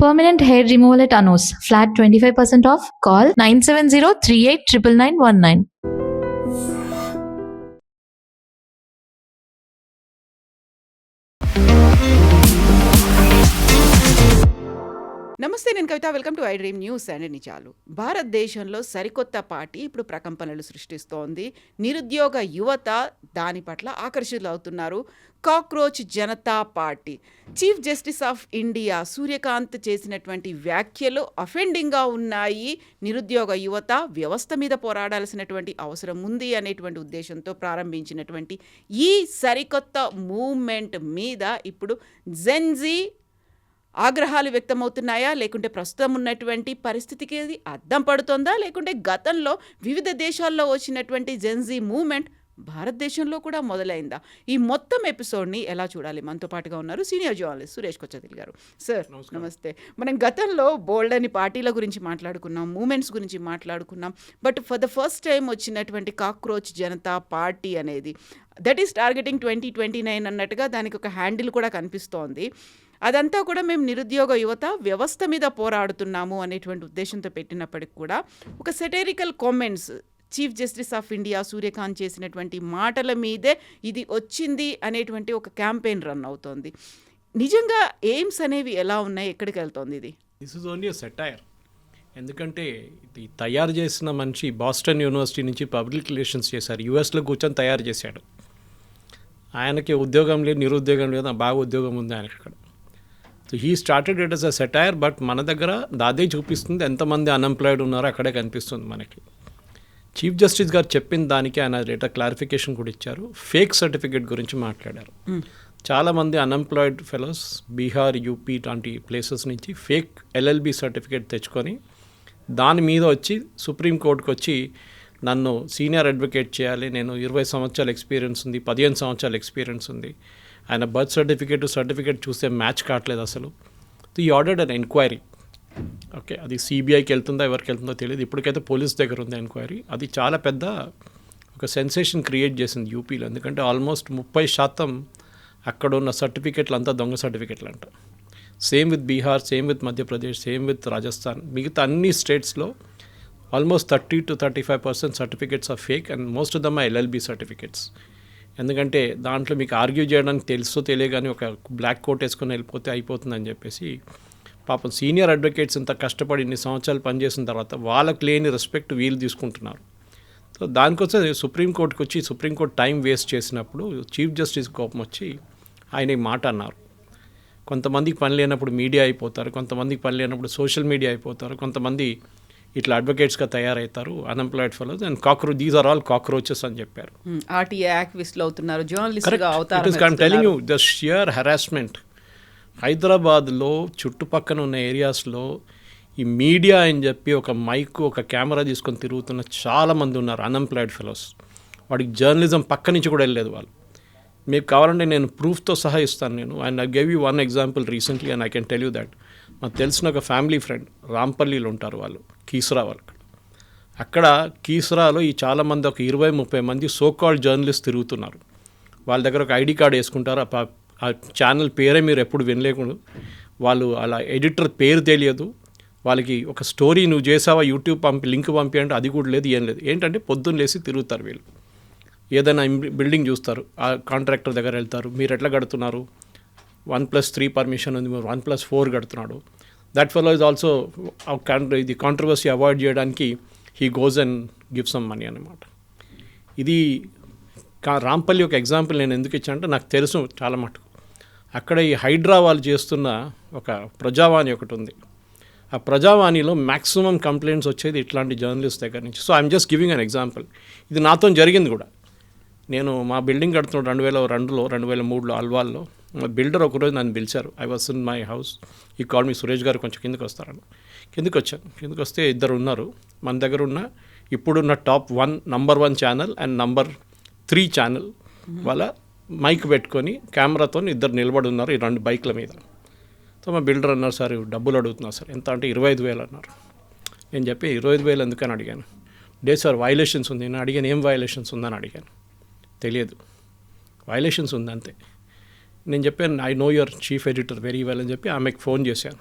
Permanent hair removal at Anos. Flat 25% off. Call 970-389919. నమస్తే, నేను Kavitha. Welcome to iDream news and నిజాలు. భారతదేశంలో సరికొత్త పార్టీ ఇప్పుడు ప్రకంపనలు సృష్టిస్తోంది. నిరుద్యోగ యువత దాని పట్ల ఆకర్షితులవుతున్నారు. Cockroach Janata party. Chief justice of India Surya Kant చేసినటువంటి వ్యాఖ్యలు అఫెండింగ్గా ఉన్నాయి. నిరుద్యోగ యువత వ్యవస్థ మీద పోరాడాల్సినటువంటి అవసరం ఉంది అనేటువంటి ఉద్దేశంతో ప్రారంభించినటువంటి ఈ సరికొత్త మూవ్మెంట్ మీద ఇప్పుడు జెన్జీ ఆగ్రహాలు వ్యక్తమవుతున్నాయా, లేకుంటే ప్రస్తుతం ఉన్నటువంటి పరిస్థితికి అది అద్దం పడుతుందా, లేకుంటే గతంలో వివిధ దేశాల్లో వచ్చినటువంటి జెన్జీ మూవ్మెంట్ భారతదేశంలో కూడా మొదలైందా? ఈ మొత్తం ఎపిసోడ్ని ఎలా చూడాలి? మనతో పాటుగా ఉన్నారు సీనియర్ జర్నలిస్ట్ సురేష్ కొచ్చతిల్ గారు. సార్ నమస్తే. మనం గతంలో బోల్డ్ అని పార్టీల గురించి మాట్లాడుకున్నాం, మూమెంట్స్ గురించి మాట్లాడుకున్నాం. But for the first time వచ్చినటువంటి కాక్రోచ్ జనతా పార్టీ అనేది దట్ ఈస్ టార్గెటింగ్ 2029 అన్నట్టుగా దానికి ఒక హ్యాండిల్ కూడా కనిపిస్తోంది. అదంతా కూడా మేము నిరుద్యోగ యువత వ్యవస్థ మీద పోరాడుతున్నాము అనేటువంటి ఉద్దేశంతో పెట్టినప్పటికి కూడా ఒక satirical comments chief justice of India Surya Kant చేసినటువంటి మాటల మీదే ఇది వచ్చింది అనేటువంటి ఒక క్యాంపెయిన్ రన్ అవుతోంది. నిజంగా ఎయిమ్స్ అనేవి ఎలా ఉన్నాయి, ఎక్కడికి వెళ్తోంది ఇది? This is only satire. ఎందుకంటే ఇది తయారు చేసిన మనిషి బాస్టన్ యూనివర్సిటీ నుంచి పబ్లిక్ రిలేషన్స్ చేశారు. యూఎస్లో కూర్చొని తయారు చేశాడు. ఆయనకి ఉద్యోగం లేదు, నిరుద్యోగం లేదు, బాగా ఉద్యోగం ఉంది ఆయనకి అక్కడ. So he started it as a satire. But మన దగ్గర దాదే చూపిస్తుంది ఎంతమంది అన్ఎంప్లాయిడ్ ఉన్నారో అక్కడే కనిపిస్తుంది మనకి. చీఫ్ జస్టిస్ గారు చెప్పిన దానికి ఆయన రేట క్లారిఫికేషన్ కూడా ఇచ్చారు. ఫేక్ సర్టిఫికేట్ గురించి మాట్లాడారు. చాలామంది అన్ఎంప్లాయిడ్ ఫెలోస్ బీహార్, యూపీ లాంటి ప్లేసెస్ నుంచి ఫేక్ ఎల్ఎల్బి సర్టిఫికేట్ తెచ్చుకొని దాని మీద వచ్చి సుప్రీంకోర్టుకు వచ్చి నన్ను సీనియర్ అడ్వకేట్ చేయాలి, నేను 20 సంవత్సరాల ఎక్స్పీరియన్స్ ఉంది, 15 సంవత్సరాల ఎక్స్పీరియన్స్ ఉంది, ఆయన బర్త్ సర్టిఫికేట్ చూస్తే మ్యాచ్ కావట్లేదు అసలు. ఈ ఆర్డర్డ్ అన్ ఎంక్వైరీ. ఓకే, అది సిబిఐకి వెళ్తుందో ఎవరికి వెళ్తుందో తెలియదు. ఇప్పటికైతే పోలీస్ దగ్గర ఉంది ఎంక్వైరీ. అది చాలా పెద్ద ఒక సెన్సేషన్ క్రియేట్ చేసింది యూపీలో. ఎందుకంటే ఆల్మోస్ట్ 30% అక్కడ ఉన్న సర్టిఫికెట్లు అంతా దొంగ సర్టిఫికెట్లు అంట. Same with Bihar, same with Madhya Pradesh, same with Rajasthan. మిగతా అన్ని స్టేట్స్లో almost 30 to 35% certificates are fake and most of them are LLB certificates. ఎందుకంటే దాంట్లో మీకు ఆర్గ్యూ చేయడానికి తెలుసో తెలియగానే ఒక బ్లాక్ కోట్ వేసుకొని వెళ్ళిపోతే అయిపోతుందని చెప్పేసి పాపం సీనియర్ అడ్వకేట్స్ ఇంత కష్టపడి ఇన్ని సంవత్సరాలు పనిచేసిన తర్వాత వాళ్ళకి లేని రెస్పెక్ట్ వీళ్ళు తీసుకుంటున్నారు. సో దానికోసం సుప్రీంకోర్టుకు వచ్చి సుప్రీంకోర్టు టైం వేస్ట్ చేసినప్పుడు చీఫ్ జస్టిస్ కోపం వచ్చి ఆయన ఈ మాట అన్నారు. కొంతమందికి పని లేనప్పుడు మీడియా అయిపోతారు, కొంతమందికి పని లేనప్పుడు సోషల్ మీడియా అయిపోతారు, కొంతమంది ఇట్లా అడ్వకేట్స్గా తయారవుతారు unemployed fellows and cockroach, these are all cockroaches అని చెప్పారు. ఆర్టీఐ యాక్టివిస్టులు అవుతున్నారు, జర్నలిస్టులుగా అవుతారు. I'm telling you the sheer harassment. హైదరాబాద్లో చుట్టుపక్కల ఉన్న ఏరియాస్లో ఈ మీడియా అని చెప్పి ఒక మైక్, ఒక కెమెరా తీసుకొని తిరుగుతున్న చాలామంది ఉన్నారు అన్ఎంప్లాయిడ్ ఫెలోస్. వాడికి జర్నలిజం పక్క నుంచి కూడా వెళ్ళలేదు వాళ్ళు. మీకు కావాలంటే నేను ప్రూఫ్తో సహా ఇస్తాను నేను. And I gave you one example recently and I can tell you that. మాకు తెలిసిన ఒక ఫ్యామిలీ ఫ్రెండ్ రాంపల్లిలో ఉంటారు వాళ్ళు, కీసరా వాళ్ళు. అక్కడ కీసరాలో ఈ చాలామంది ఒక 20-30 మంది సోకాల్డ్ జర్నలిస్ట్ తిరుగుతున్నారు. వాళ్ళ దగ్గర ఒక ఐడి కార్డు వేసుకుంటారు. ఆ ఛానల్ పేరే మీరు ఎప్పుడు వినలేకుండా, వాళ్ళు అలా ఎడిటర్ పేరు తెలియదు వాళ్ళకి. ఒక స్టోరీ నువ్వు చేసావా యూట్యూబ్ లింక్ పంపి అంటే అది కూడా లేదు, ఏం లేదు. ఏంటంటే పొద్దున్న లేసి తిరుగుతారు వీళ్ళు. ఏదైనా బిల్డింగ్ చూస్తారు, ఆ కాంట్రాక్టర్ దగ్గర వెళ్తారు, మీరు ఎట్లా కడుతున్నారు, 1+3 పర్మిషన్ ఉంది, మీరు 1+4 కడుతున్నాడు. దట్ ఫెలో ఇస్ ఆల్సో ఇది కాంట్రవర్సీ అవాయిడ్ చేయడానికి he goes and give some money అన్నమాట. ఇది రాంపల్లి ఒక ఎగ్జాంపుల్ నేను ఎందుకు ఇచ్చానంటే నాకు తెలుసు చాలా మటుకు. అక్కడ ఈ హైడ్రా వాళ్ళు చేస్తున్న ఒక ప్రజావాణి ఒకటి ఉంది. ఆ ప్రజావాణిలో మ్యాక్సిమం కంప్లైంట్స్ వచ్చేది ఇట్లాంటి జర్నలిస్ట్ దగ్గర నుంచి. So I'm just giving an example. ఇది నాతో జరిగింది కూడా. నేను మా బిల్డింగ్ కడుతున్నాడు 2002లో 2003లో అల్వాల్లో. మా బిల్డర్ ఒకరోజు నన్ను పిలిచారు. I was in my house. ఈ కాల్ మీ సురేష్ గారు కొంచెం కిందకి వస్తారని. కిందకి వచ్చాను. కిందకి వస్తే ఇద్దరు ఉన్నారు. మన దగ్గర ఉన్న ఇప్పుడున్న top 1 number 1 channel and number 3 channel వాళ్ళ మైక్ పెట్టుకొని కెమెరాతో ఇద్దరు నిలబడి ఉన్నారు ఈ 2 బైక్ల మీద. సో మా బిల్డర్ అన్నారు, సార్ డబ్బులు అడుగుతున్నారు సార్. ఎంత అంటే 25,000 అన్నారు. నేను చెప్పి 25,000 ఎందుకని అడిగాను. డే సార్ వైలేషన్స్ ఉంది. నేను అడిగాను ఏం వైలేషన్స్ ఉందని అడిగాను. తెలియదు, వైలేషన్స్ ఉంది అంతే. నేను చెప్పాను I know your chief editor very well అని చెప్పి ఆమెకు ఫోన్ చేశాను.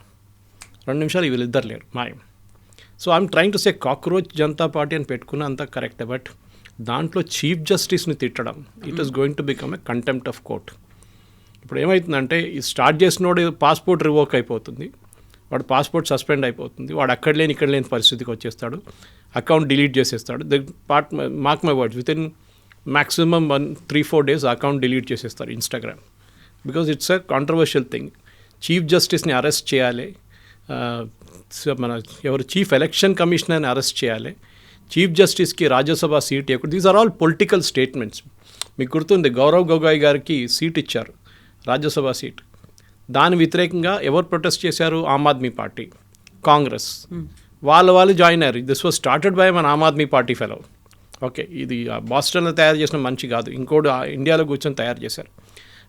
2 నిమిషాలు వీళ్ళిద్దరు లేరు మాయం. So I'm trying to say cockroach Janata party అని పెట్టుకున్న అంతా కరెక్టే, బట్ దాంట్లో చీఫ్ జస్టిస్ని తిట్టడం it is going to become a contempt of court. ఇప్పుడు ఏమవుతుందంటే ఈ స్టార్ట్ చేసినోడు పాస్పోర్ట్ రివోక్ అయిపోతుంది, వాడు పాస్పోర్ట్ సస్పెండ్ అయిపోతుంది, వాడు అక్కడ లేని ఇక్కడ లేని పరిస్థితికి వచ్చేస్తాడు, అకౌంట్ డిలీట్ చేసేస్తాడు. Mark my words, within maximum 3-4 days account delete చేసేస్తారు Instagram. Because it's a controversial thing. Chief జస్టిస్ని అరెస్ట్ చేయాలి, మన ఎవరు చీఫ్ ఎలక్షన్ కమిషనర్ని అరెస్ట్ చేయాలి, చీఫ్ జస్టిస్కి రాజ్యసభ సీట్ ఇవ్వకూడదు. These are all political statements. మీకు గుర్తుంది గౌరవ్ గొగోయ్ గారికి సీట్ ఇచ్చారు, రాజ్యసభ సీట్. దాని వ్యతిరేకంగా ఎవరు ప్రొటెస్ట్ చేశారు? ఆమ్ ఆద్మీ పార్టీ, కాంగ్రెస్, వాళ్ళు జాయిన్ అయ్యారు. దిస్ వాజ్ స్టార్టెడ్ బై మన ఆమ్ ఆద్మీ పార్టీ ఫెలో. ఓకే, ఇది బాస్టన్లో తయారు చేసిన మంచి కాదు, ఇంకోటి ఇండియాలో కూర్చొని తయారు చేశారు.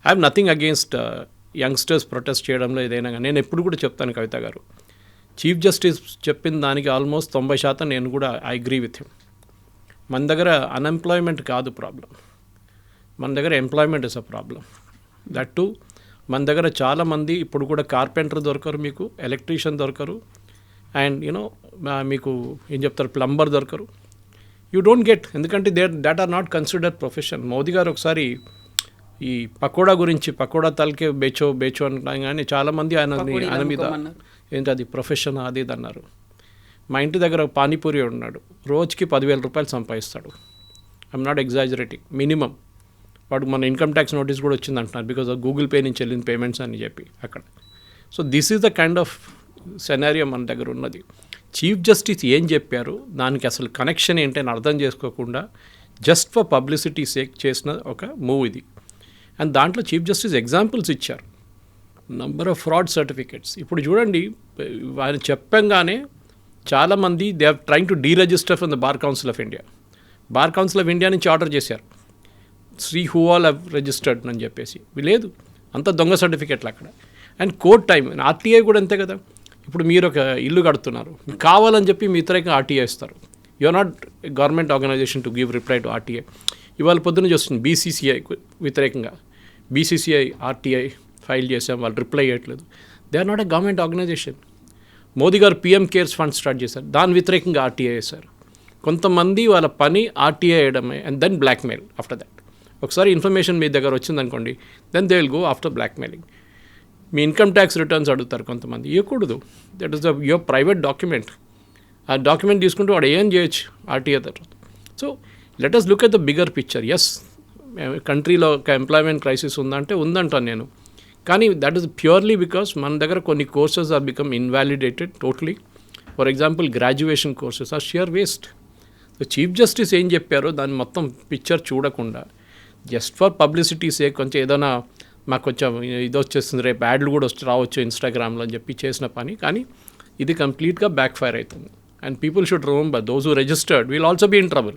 I have nothing against youngsters protest చేయడంలో ఏదైనా. నేను ఎప్పుడు కూడా చెప్తాను కవిత గారు, చీఫ్ జస్టిస్ చెప్పిన దానికి ఆల్మోస్ట్ 90% నేను కూడా ఐ అగ్రీ విత్ హిమ్. మన దగ్గర అన్ఎంప్లాయ్మెంట్ కాదు ప్రాబ్లం, మన దగ్గర employment is a problem. That to మన దగ్గర చాలామంది ఇప్పుడు కూడా కార్పెంటర్ దొరకరు, మీకు ఎలక్ట్రీషియన్ దొరకరు, అండ్ యూనో మీకు ఏం చెప్తారు ప్లంబర్ దొరకరు. యూ డోంట్ గెట్, ఎందుకంటే that are not considered profession. Modi గారు ఒకసారి ఈ పకోడా గురించి, పకోడా తలకే బేచో అంటాం, కానీ చాలామంది ఆయన మీద ఏంటి అది ప్రొఫెషన్ అది ఇది అన్నారు. మా ఇంటి దగ్గర పానీపూరి ఉన్నాడు, రోజుకి 10,000 రూపాయలు సంపాదిస్తాడు. I'm not exaggerating, minimum. వాడు మన ఇన్కమ్ ట్యాక్స్ నోటీస్ కూడా వచ్చింది అంటున్నారు, బికాజ్ ఆఫ్ గూగుల్ పే నుంచి వెళ్ళిన పేమెంట్స్ అని చెప్పి అక్కడ. So this is the kind of scenario మన దగ్గర ఉన్నది. చీఫ్ జస్టిస్ ఏం చెప్పారు, దానికి అసలు కనెక్షన్ ఏంటని అర్థం చేసుకోకుండా జస్ట్ ఫర్ పబ్లిసిటీ సేక్ చేసిన ఒక మూవ్ ఇది. అండ్ దాంట్లో చీఫ్ జస్టిస్ ఎగ్జాంపుల్స్ ఇచ్చారు, నంబర్ ఆఫ్ ఫ్రాడ్ సర్టిఫికేట్స్. ఇప్పుడు చూడండి, ఆయన చెప్పంగానే చాలామంది they are trying to deregister from the bar council of India. Bar council of India నుంచి ఆర్డర్ చేశారు, see who all have registered అని చెప్పేసి. లేదు, అంత దొంగ సర్టిఫికేట్లు అక్కడ. అండ్ కోర్ట్ టైం, ఆర్టీఐ కూడా అంతే కదా. ఇప్పుడు మీరు ఒక ఇల్లు కడుతున్నారు, కావాలని చెప్పి మీ వ్యతిరేకంగా ఆర్టీఐ ఇస్తారు. You are not government organisation to give reply to RTI. ఇవాళ పొద్దున్న చూస్తుంది బీసీసీఐ వ్యతిరేకంగా, బీసీసీఐ ఆర్టీఐ ఫైల్ చేసాం, వాళ్ళు రిప్లై చేయట్లేదు. They are not a government organisation. Modi గారు పీఎం కేర్స్ ఫండ్ స్టార్ట్ చేశారు, దాని వ్యతిరేకంగా ఆర్టీఐ వేశారు. కొంతమంది వాళ్ళ పని ఆర్టీఐ వేయడమే, and then blackmail after that. ఒకసారి ఇన్ఫర్మేషన్ మీ దగ్గర వచ్చిందనుకోండి, then they will go after blackmailing. మీ ఇన్కమ్ ట్యాక్స్ రిటర్న్స్ అడుగుతారు కొంతమంది, ఇవ్వకూడదు. That is the your private document. ఆ డాక్యుమెంట్ తీసుకుంటూ వాడు ఏం చేయొచ్చు ఆర్టీఐ తర్వాత. So let us look at the bigger picture. Yes, కంట్రీలో ఒక ఎంప్లాయ్మెంట్ క్రైసిస్ ఉందంటే ఉందంటాను నేను, కానీ దట్ ఈస్ ప్యూర్లీ బికాస్ మన దగ్గర కొన్ని courses are become invalidated totally. For example graduation courses are sheer waste. Chief justice ఏం చెప్పారో దాన్ని మొత్తం పిక్చర్ చూడకుండా జస్ట్ ఫర్ పబ్లిసిటీ సేక్ కొంచెం ఏదైనా మాకు కొంచెం ఇది వచ్చేస్తుంది, రేపు యాడ్లు కూడా రావచ్చు ఇన్స్టాగ్రామ్లో అని చెప్పి చేసిన పని. కానీ ఇది కంప్లీట్గా బ్యాక్ ఫైర్ అవుతుంది. And people should remember those who registered will also be in trouble.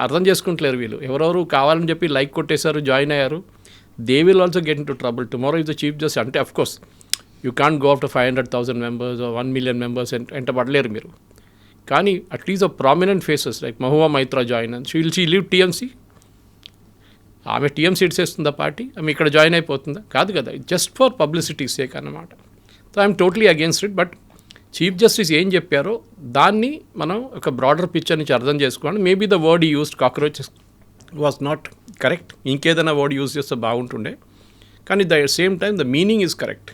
అర్థం చేసుకుంటలేరు వీళ్ళు. ఎవరెవరు కావాలని చెప్పి లైక్ కొట్టేశారు, జాయిన్ అయ్యారు, they will also get in to trouble tomorrow is the chief justice. అంటే of course you can't go after 500,000 members or 1 million members ఎంట పడలేరు మీరు. కానీ అట్లీస్ట్ ఆ prominent faces like Mahua Maitra join and she leave TMC. ఆమె TMC ఇచ్చేస్తుందా party, ఆమె ఇక్కడ join అయిపోతుందా? కాదు కదా, జస్ట్ ఫర్ పబ్లిసిటీ సేక్ అన్నమాట. So I'm totally against it. But chief justice ఏం చెప్పారో దాన్ని మనం ఒక బ్రాడర్ పిక్చర్ నుంచి అర్థం చేసుకోవాలి. Maybe the word used cockroaches was not correct, ఇంకేదైనా వర్డ్ యూజ్ చేస్తే బాగుంటుండే. కానీ the same time the meaning is correct.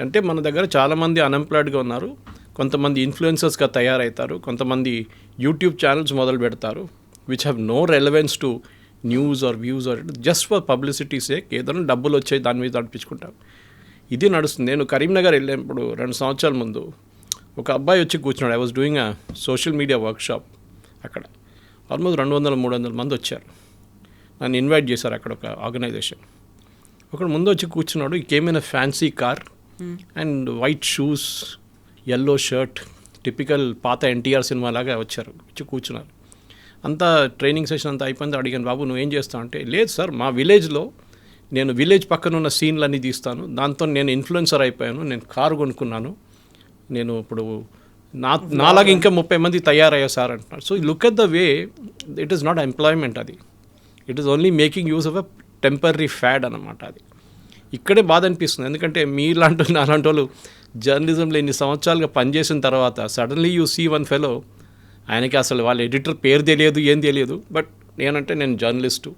అంటే మన దగ్గర చాలామంది అన్ఎంప్లాయిడ్గా ఉన్నారు, కొంతమంది ఇన్ఫ్లుయెన్సర్స్గా తయారవుతారు, కొంతమంది యూట్యూబ్ ఛానల్స్ మొదలు పెడతారు which have no relevance to news or views are just for publicity sake. ఏదైనా డబ్బులు వచ్చాయి దాని మీద నడిపించుకుంటారు. ఇది నడుస్తుంది. నేను కరీంనగర్ వెళ్ళినప్పుడు 2 సంవత్సరాల ముందు ఒక అబ్బాయి వచ్చి కూర్చున్నాడు. I was doing a social media workshop. అక్కడ ఆల్మోస్ట్ 200-300 మంది వచ్చారు. నన్ను ఇన్వైట్ చేశారు అక్కడ ఒక ఆర్గనైజేషన్. ఒకడు ముందు వచ్చి కూర్చున్నాడు, ఏమైనా fancy car and white shoes, yellow shirt, typical పాత ఎన్టీఆర్ సినిమా లాగా వచ్చారు, వచ్చి కూర్చున్నారు. అంతా ట్రైనింగ్ సెషన్ అంతా అయిపోయింది. అడిగాను, బాబు నువ్వేం చేస్తావు అంటే, లేదు సార్ మా విలేజ్లో నేను విలేజ్ పక్కన ఉన్న సీన్లన్నీ తీస్తాను, దాంతో నేను ఇన్ఫ్లుయెన్సర్ అయిపోయాను, నేను కారు కొనుక్కున్నాను, నేను ఇప్పుడు నాలాగా ఇంకా 30 మంది తయారయ్యారు సార్ అంటున్నారు. So look at the way it is not employment, అది it is only making use of a temporary fad అన్నమాట. అది ఇక్కడే బాధ అనిపిస్తుంది. ఎందుకంటే మీలాంటి అలాంటి వాళ్ళు జర్నలిజంలో ఎన్ని సంవత్సరాలుగా పనిచేసిన తర్వాత suddenly you see one fellow, ఆయనకి అసలు వాళ్ళ ఎడిటర్ పేరు తెలియదు, ఏం తెలియదు, బట్ నేను జర్నలిస్టు,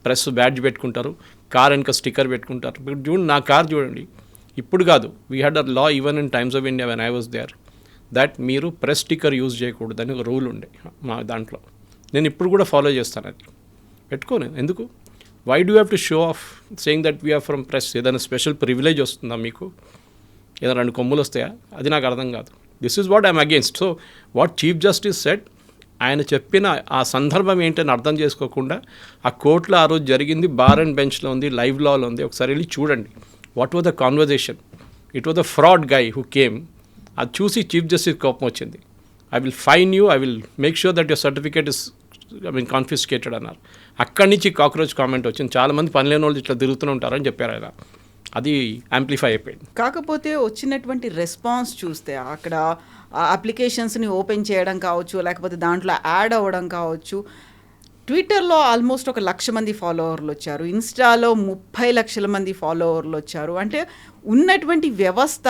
ప్రెస్ బ్యాడ్జ్ పెట్టుకుంటారు, కార్ వెనక స్టిక్కర్ పెట్టుకుంటారు. ఇప్పుడు చూడండి, నా కార్ చూడండి, ఇప్పుడు కాదు, we had a law even in Times of India when I was there, that మీరు ప్రెస్ స్టిక్కర్ యూజ్ చేయకూడదు అని ఒక రూల్ ఉండే మా దాంట్లో. నేను ఇప్పుడు కూడా ఫాలో చేస్తాను, అది పెట్టుకోను. ఎందుకు? Why do have to show off saying that we are from press? ఏదైనా స్పెషల్ ప్రివిలేజ్ వస్తుందా మీకు? ఏదైనా 2 కొమ్ములు వస్తాయా? అది నాకు అర్థం కాదు. This is what I'm against. So what chief justice said, ఆయన చెప్పిన ఆ సందర్భం ఏంటని అర్థం చేసుకోకుండా, ఆ కోర్టులో ఆ రోజు జరిగింది బార్ అండ్ బెంచ్లో ఉంది, లైవ్ లాలో ఉంది, ఒకసారి వెళ్ళి చూడండి. What was the conversation? It was the fraud guy who came. అది చూసి చీఫ్ జస్టిస్ కోపం వచ్చింది. I will fine you, I will make sure that your certificate is confiscated అన్నారు. అక్కడి నుంచి కాక్రోచ్ కామెంట్ వచ్చింది. చాలామంది పని లేని వాళ్ళు ఇట్లా తిరుగుతూనే ఉంటారని చెప్పారు ఆయన. అది యాంప్లిఫై అయిపోయింది. కాకపోతే వచ్చినటువంటి రెస్పాన్స్ చూస్తే అక్కడ అప్లికేషన్స్ని ఓపెన్ చేయడం కావచ్చు, లేకపోతే దాంట్లో యాడ్ అవ్వడం కావచ్చు, ట్విట్టర్లో ఆల్మోస్ట్ 1,00,000 మంది ఫాలోవర్లు వచ్చారు, ఇన్స్టాలో 30 లక్షల మంది ఫాలోవర్లు వచ్చారు. అంటే ఉన్నటువంటి వ్యవస్థ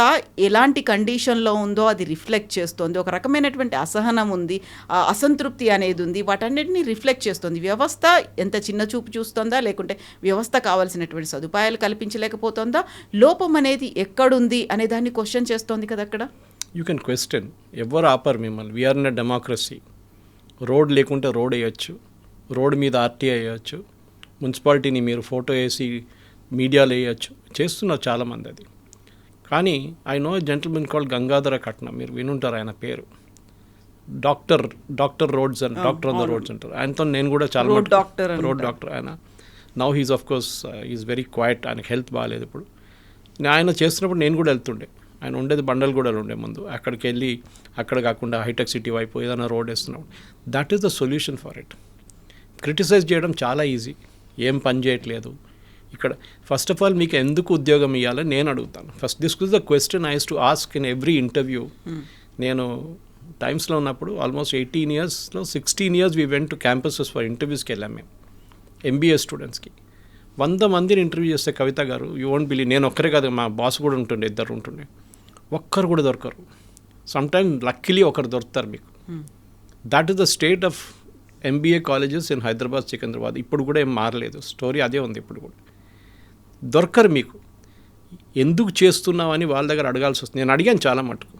ఎలాంటి కండిషన్లో ఉందో అది రిఫ్లెక్ట్ చేస్తుంది. ఒక రకమైనటువంటి అసహనం ఉంది, అసంతృప్తి అనేది ఉంది, వాటన్నిటిని రిఫ్లెక్ట్ చేస్తుంది. వ్యవస్థ ఎంత చిన్న చూపు చూస్తుందా, లేకుంటే వ్యవస్థ కావాల్సినటువంటి సదుపాయాలు కల్పించలేకపోతుందా, లోపం అనేది ఎక్కడుంది అనే దాన్ని క్వశ్చన్ చేస్తోంది కదా అక్కడ. యూ కెన్ క్వశ్చన్, ఎవరు ఆపరు మిమ్మల్ని. We are in a democracy. Road లేకుంటే రోడ్ వేయచ్చు, రోడ్ మీద ఆర్టీఐ వేయచ్చు, మున్సిపాలిటీని మీరు ఫోటో వేసి మీడియాలో వేయచ్చు, చేస్తున్నారు చాలామంది అది. కానీ నో జెంటిల్మెన్ కాల్డ్ గంగాధర కట్నం, మీరు వినుంటారు ఆయన పేరు. Doctor roads and doctor on the roads అంటారు. ఆయనతో నేను కూడా చాలా రోడ్ డాక్టర్ ఆయన. Now he's of course is very quiet, ఆయనకు హెల్త్ బాగాలేదు ఇప్పుడు. ఆయన చేస్తున్నప్పుడు నేను కూడా వెళ్తుండే. ఆయన ఉండేది బండలగూడలో ఉండే ముందు. అక్కడికి వెళ్ళి అక్కడ కాకుండా హైటెక్ సిటీ వైపు ఏదైనా రోడ్ వేస్తున్నాడు. That is the solution for it. Criticise చేయడం చాలా ఈజీ, ఏం పని చేయట్లేదు ఇక్కడ. ఫస్ట్ ఆఫ్ ఆల్ మీకు ఎందుకు ఉద్యోగం ఇవ్వాలని నేను అడుగుతాను. First this is the question I use to ask in every interview. నేను టైమ్స్లో ఉన్నప్పుడు ఆల్మోస్ట్ 18 ఇయర్స్లో 16 years we went to campuses for ఇంటర్వ్యూస్కి వెళ్ళాం మేము, ఎంబీఏ స్టూడెంట్స్కి. 100 మందిని ఇంటర్వ్యూ చేస్తే కవిత గారు, యూ వోంట్ బిలీవ్, నేను ఒక్కరే కాదు, మా బాస్ కూడా ఉంటుండే, 2 ఉంటుండే, ఒక్కరు కూడా దొరకరు. సమ్టైమ్ లక్కీలీ ఒకరు దొరుకుతారు మీకు. That is the state of MBA colleges in Hyderabad, Secunderabad. ఇప్పుడు కూడా ఏం మారలేదు, స్టోరీ అదే ఉంది ఇప్పుడు కూడా. దొరకరు మీకు. ఎందుకు చేస్తున్నావని వాళ్ళ దగ్గర అడగాల్సి వస్తుంది. నేను అడిగాను చాలా మటుకు.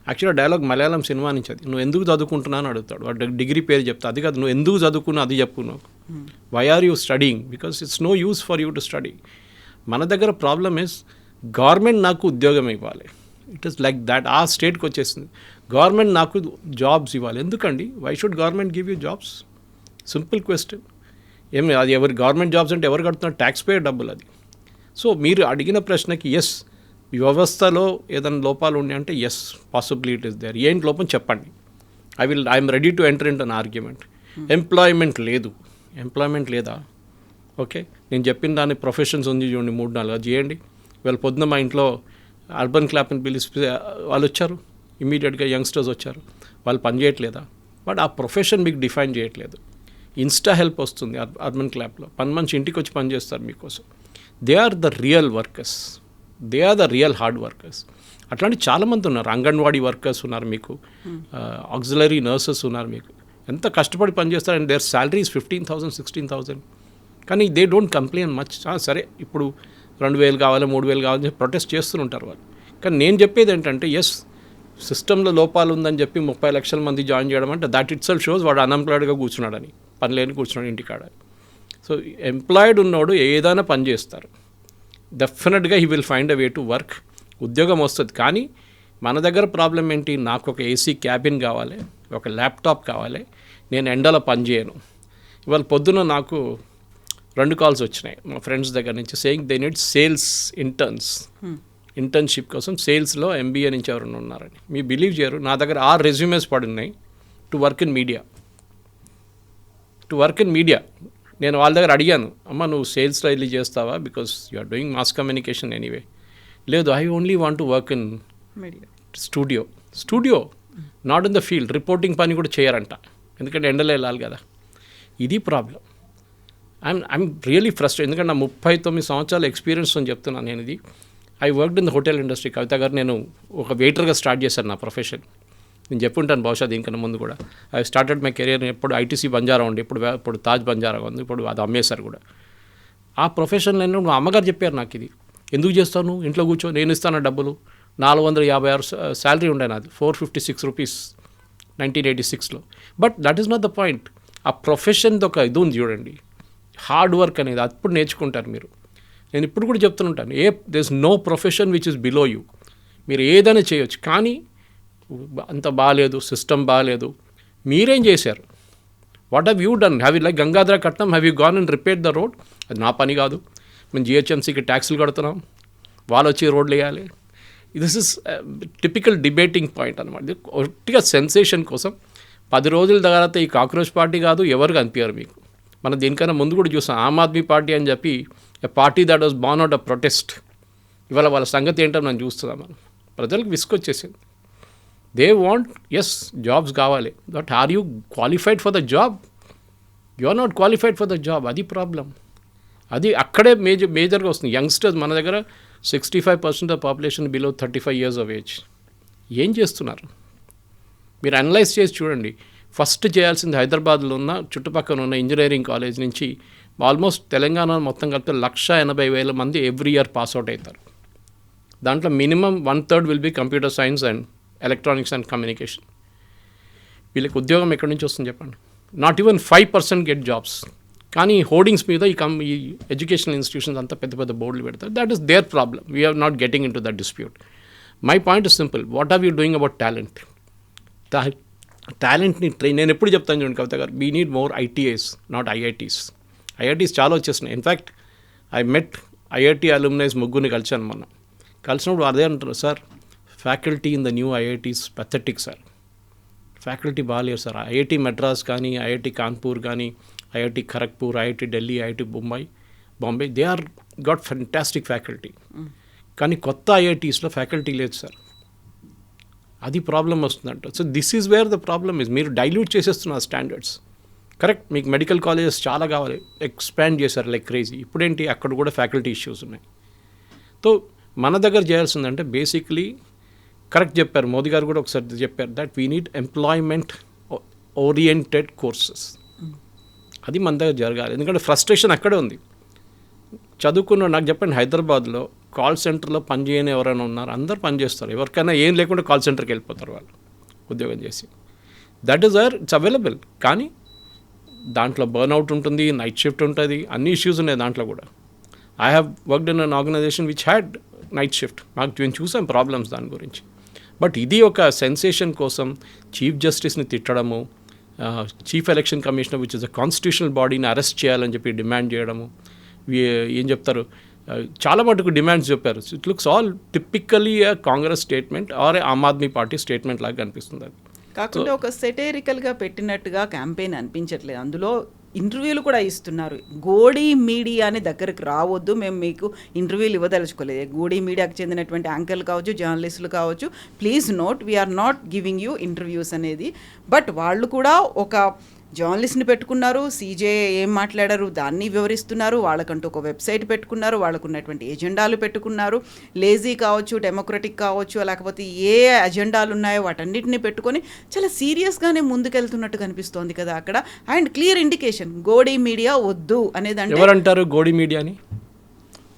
యాక్చువల్గా డైలాగ్ మలయాళం సినిమా నుంచి అది. నువ్వు ఎందుకు చదువుకుంటున్నావు అని అడుగుతాడు. వాడు డిగ్రీ పేరు చెప్తా, అది కాదు, నువ్వు ఎందుకు చదువుకున్నావు అది చెప్పు. నువ్వు why are you studying? Because it's no use for you to study. మన దగ్గర ప్రాబ్లమ్ ఇస్ గవర్నమెంట్ నాకు ఉద్యోగం ఇవ్వాలి. It is like that. ఆ స్టేట్కి వచ్చేసింది. గవర్నమెంట్ నాకు జాబ్స్ ఇవ్వాలి. ఎందుకండి? Why should government give you jobs? Simple question. ఏమి అది ఎవరు గవర్నమెంట్ జాబ్స్ అంటే ఎవరు కడుతున్నారు? ట్యాక్స్ పేయర్ డబ్బులు అది. సో మీరు అడిగిన ప్రశ్నకి ఎస్, వ్యవస్థలో ఏదైనా లోపాలు ఉన్నాయి అంటే ఎస్, పాసిబిలిటీ ఇస్ దేర్. ఏంటి లోపం చెప్పండి. I'm ready to enter in an argument. Employment లేదా? ఓకే, నేను చెప్పిన దాని ప్రొఫెషన్స్ ఉంది చూడండి, 3-4 అది చేయండి. వీళ్ళ పొద్దున మా ఇంట్లో అర్బన్ క్లాప్ని పిలిస్తే వాళ్ళు వచ్చారు, ఇమీడియట్గా యంగ్స్టర్స్ వచ్చారు. వాళ్ళు పని చేయట్లేదా? బట్ ఆ ప్రొఫెషన్ మీకు డిఫైన్ చేయట్లేదు. ఇన్స్టా హెల్ప్ వస్తుంది అర్బన్ క్లాప్లో, పని మనిషి ఇంటికి వచ్చి పని చేస్తారు మీకోసం. They are the real workers, they are the real hard workers. అట్లాంటి చాలామంది ఉన్నారు. అంగన్వాడీ వర్కర్స్ ఉన్నారు మీకు, ఆక్సిలరీ నర్సెస్ ఉన్నారు మీకు. ఎంత కష్టపడి పనిచేస్తారు. And their salaries 15,000, 16,000. కానీ దే డోంట్ కంప్లైన్ మచ్. సరే ఇప్పుడు 2,000 కావాలి, 3,000 కావాలని చెప్పి ప్రొటెస్ట్ చేస్తుంటారు వాళ్ళు. కానీ నేను చెప్పేది ఏంటంటే ఎస్, సిస్టంలో లోపాలు ఉందని చెప్పి 30 లక్షల మంది జాయిన్ చేయడం అంటే దట్ ఇట్ సెల్ఫ్ షోస్ వాడు అన్ఎంప్లాయిడ్గా కూర్చున్నాడని, పని లేని కూర్చున్నాడు ఇంటికాడ. సో ఎంప్లాయిడ్ ఉన్నోడు ఏదైనా పని చేస్తారు. డెఫినెట్గా he will find a way to work. ఉద్యోగం వస్తుంది. కానీ మన దగ్గర ప్రాబ్లం ఏంటి? నాకు ఒక ఏసీ క్యాబిన్ కావాలి, ఒక ల్యాప్టాప్ కావాలి, నేను ఎండలో పని చేయను. ఇవాళ పొద్దున నాకు 2 కాల్స్ వచ్చినాయి మా ఫ్రెండ్స్ దగ్గర నుంచి, saying they need sales internship కోసం సేల్స్లో ఎంబీఏ నుంచి ఎవరైనా ఉన్నారని. మీ బిలీవ్ చేయరు, నా దగ్గర 6 రెజ్యూమేస్ పడున్నాయి టు వర్క్ ఇన్ మీడియా. నేను వాళ్ళ దగ్గర అడిగాను, అమ్మ నువ్వు సేల్స్లో వెళ్ళి చేస్తావా? Because you are doing mass communication anyway. లేదు, I only want to work in studio, not in the field. Reporting పని కూడా చేయరంట, ఎందుకంటే ఎండలో వెళ్ళాలి కదా. ఇది ప్రాబ్లం. I'm really frustrate. ఎందుకంటే నా 39 సంవత్సరాల ఎక్స్పీరియన్స్ అని చెప్తున్నాను నేను. ఇది I worked in the hotel industry. Kavitha గారు, నేను ఒక వెయిటర్గా స్టార్ట్ చేశాను నా ప్రొఫెషన్. నేను చెప్పుంటాను బహుశా దీనికన్నా ముందు కూడా. ఐ స్టార్టెడ్ మై కెరియర్ ఎప్పుడు ఐటీసీ బంజారా ఉండి, ఇప్పుడు తాజ్ బంజారా ఉంది, ఇప్పుడు అది అమ్మేశారు కూడా. ఆ ప్రొఫెషన్లో మా అమ్మగారు చెప్పారు నాకు, ఇది ఎందుకు చేస్తాను, ఇంట్లో కూర్చో, నేను ఇస్తాను డబ్బులు. 456 శాలరీ ఉండే నాది, 456 రూపీస్ 1986లో. But that is not the point. ఆ ప్రొఫెషన్ది ఒక ఇది ఉంది చూడండి, హార్డ్ వర్క్ అనేది, అప్పుడు నేర్చుకుంటారు మీరు. నేను ఇప్పుడు కూడా చెప్తుంటాను, there is no profession which is below you. మీరు ఏదైనా చేయొచ్చు, కానీ అంత బాగాలేదు, సిస్టమ్ బాగాలేదు. మీరేం చేశారు? What have you done? Have you like Gangadhara కట్నం, have you gone and repair the road? అది నా పని కాదు. మేము జిహెచ్ఎంసీకి ట్యాక్సులు కడుతున్నాం, వాళ్ళు వచ్చి రోడ్లు వేయాలి. This is typical debating point అనమాట. ఒట్టిగా సెన్సేషన్ కోసం 10 రోజుల తర్వాత ఈ కాక్రోచ్ పార్టీ కాదు, ఎవరు కనిపించారు మీకు. మనం దీనికన్నా ముందు కూడా చూసాం, ఆమ్ ఆద్మీ పార్టీ అని చెప్పి, a party that was born out a protest. ఇవాళ వాళ్ళ సంగతి ఏంటో మనం చూస్తున్నాం. మనం ప్రజలకు విసుకొచ్చేసింది. దే వాంట్, ఎస్ జాబ్స్ కావాలి, but are you qualified for the job? You are not qualified for the job. అది ప్రాబ్లం. అది అక్కడే మేజర్గా వస్తుంది. యంగ్స్టర్స్ మన దగ్గర 65% of population below 35 years of age. ఏం చేస్తున్నారు మీరు? అనలైజ్ చేసి చూడండి. ఫస్ట్ చేయాల్సింది హైదరాబాద్లో ఉన్న చుట్టుపక్కల ఉన్న ఇంజనీరింగ్ కాలేజ్ నుంచి ఆల్మోస్ట్ తెలంగాణ మొత్తం కలిపితే 180,000 మంది ఎవ్రీ ఇయర్ పాస్అవుట్ అవుతారు. దాంట్లో minimum 1/3 will be computer science and electronics and communication. వీళ్ళకి ఉద్యోగం ఎక్కడి నుంచి వస్తుంది చెప్పండి? Not even 5% get jobs. కానీ హోర్డింగ్స్ మీద ఈ ఎడ్యుకేషనల్ ఇన్స్టిట్యూషన్స్ అంతా పెద్ద పెద్ద బోర్డులు పెడతారు. That is their problem. We are not getting in to that dispute. My point is simple. What are you doing about talent? టాలెంట్ని నేను ఎప్పుడు చెప్తాను చూడండి కవిత గారు, we need more ITIs, not IITs. IITs చాలా వచ్చేసినాయి. In fact I met IIT alumnis ముగ్గురిని కలిసాను మొన్న. కలిసినప్పుడు అదే అంటారు, sir faculty in the new IITs pathetic sir, faculty బాగాలేరు సార్. ఐఐటీ మెడ్రాస్ కానీ, ఐఐటీ కాన్పూర్ కానీ, IIT Kharagpur, IIT Delhi, IIT Bombay, they are got fantastic faculty. కానీ కొత్త ఐఐటీస్లో ఫ్యాకల్టీ లేదు సార్. అది ప్రాబ్లం వస్తుందంట. So this is where the problem is. మీరు డైల్యూట్ చేసేస్తున్నారు స్టాండర్డ్స్. కరెక్ట్, మీకు మెడికల్ కాలేజెస్ చాలా కావాలి, ఎక్స్పాండ్ చేశారు లైక్ క్రేజీ. ఇప్పుడేంటి, అక్కడ కూడా ఫ్యాకల్టీ ఇష్యూస్ ఉన్నాయి. సో మన దగ్గర చేయాల్సిందంటే బేసిక్లీ, కరెక్ట్ చెప్పారు మోదీ గారు కూడా ఒకసారి చెప్పారు, that we need employment oriented courses. అది మన దగ్గర జరగాలి. ఎందుకంటే ఫ్రస్ట్రేషన్ అక్కడే ఉంది. చదువుకున్న, నాకు చెప్పండి, హైదరాబాద్లో కాల్ సెంటర్లో పనిచేయని ఎవరైనా ఉన్నారు? అందరు పనిచేస్తారు. ఎవరికైనా ఏం లేకుండా కాల్ సెంటర్కి వెళ్ళిపోతారు వాళ్ళు ఉద్యోగం చేసి. That is or it's available. కానీ దాంట్లో బర్న్అవుట్ ఉంటుంది, నైట్ షిఫ్ట్ ఉంటుంది, అన్ని ఇష్యూస్ ఉన్నాయి దాంట్లో కూడా. I have worked in an organisation which had night shift. మేము చూసాం ప్రాబ్లమ్స్ దాని గురించి. బట్ ఇది ఒక సెన్సేషన్ కోసం చీఫ్ జస్టిస్ని తిట్టడము, chief election commissioner which is a constitutional బాడీని అరెస్ట్ చేయాలని చెప్పి డిమాండ్ చేయడము, ఏం చెప్తారు, చాలా మటుకు డిమాండ్స్ చెప్పారు. It looks all typically Congress statement or Aam Aadmi party statement లాగా కనిపిస్తుంది. అది కాకుండా ఒక సెటైరికల్గా పెట్టినట్టుగా క్యాంపెయిన్ అనిపించట్లేదు. అందులో ఇంటర్వ్యూలు కూడా ఇస్తున్నారు. గోడీ మీడియాని దగ్గరికి రావద్దు, మేము మీకు ఇంటర్వ్యూలు ఇవ్వదలుచుకోలేదు. గోడీ మీడియాకి చెందినటువంటి యాంకర్లు కావచ్చు, జర్నలిస్టులు కావచ్చు, please note we are not giving you interviews అనేది. బట్ వాళ్ళు కూడా ఒక జర్నలిస్ట్ని పెట్టుకున్నారు, సీజే ఏం మాట్లాడారు దాన్ని వివరిస్తున్నారు, వాళ్ళకంటూ ఒక వెబ్సైట్ పెట్టుకున్నారు, వాళ్ళకు ఉన్నటువంటి ఎజెండాలు పెట్టుకున్నారు. లేజీ కావచ్చు, డెమోక్రటిక్ కావచ్చు, లేకపోతే ఏ ఎజెండాలు ఉన్నాయో వాటన్నిటిని పెట్టుకొని చాలా సీరియస్గానే ముందుకెళ్తున్నట్టు కనిపిస్తోంది కదా అక్కడ. And clear indication Godi media వద్దు అనేది. ఎవరంటారు గోడీ మీడియాని?